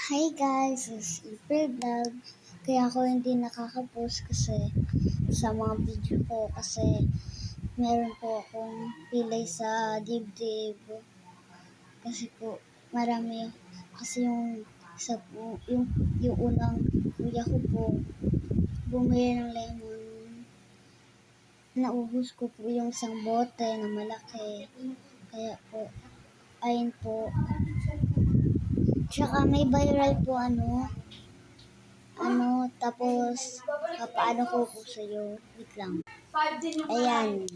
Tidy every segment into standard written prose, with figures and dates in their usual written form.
Hi guys, it's April Vlog. Kaya ako hindi nakaka-post kasi sa mga video ko kasi meron po akong pilay sa dibdib. Kasi po marami kasi yung unang kuya ko po bumili ng lemon. Naubos ko po yung isang bote na malaki. Kaya po, ayun po. Tsaka may viral po tapos papaano ko po sa'yo. Wait lang. 5 din yung Ayan.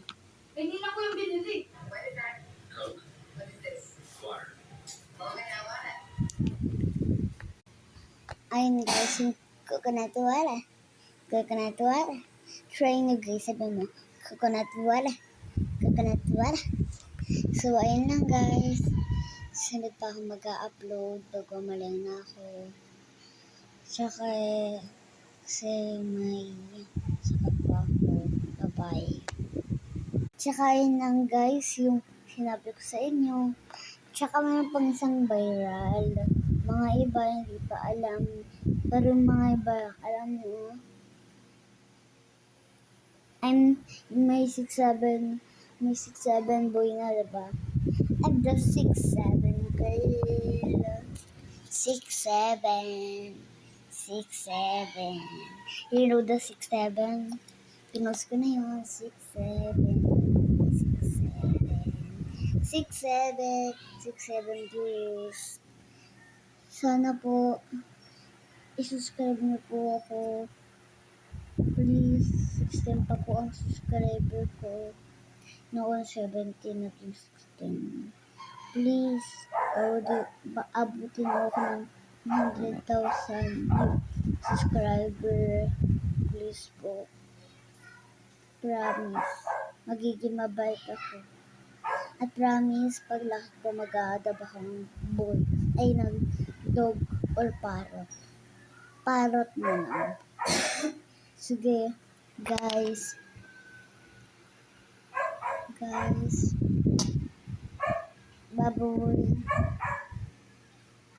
Hindi na ko yung binili. Coke. What is this? Water. Okay, I want it. Ayun guys, yung coconut water. Coconut water. Try nyo guys, sabi mo. Coconut water. Coconut water. So, ayun lang guys. Sunod pa ako mag-upload bago maling na ako. Tsaka kasi may sakit pa ako. Bye-bye. Tsaka yun lang guys, yung sinabi ko sa inyo. Tsaka mayroon pang isang viral. Mga iba hindi pa alam. Pero yung mga iba, alam nyo. May 6'7" boy na, diba? I'm the 6'7" girl. 6'7". 6'7". You know the 6'7"? Pinost ko na yun. 6'7". 6'7". 6'7" views. Sana po, i-subscribe niyo po ako. Please, 16 pa po ang subscriber ko. Noon, 17 at 16. Please, abutin mo ako ng 100,000 subscriber. Please po. Promise. Magiging mabait ako. At promise, pag lahat ko mag-aadab akong boy, ay ng dog or parrot. Parrot mo na. Sige, guys. Baboy.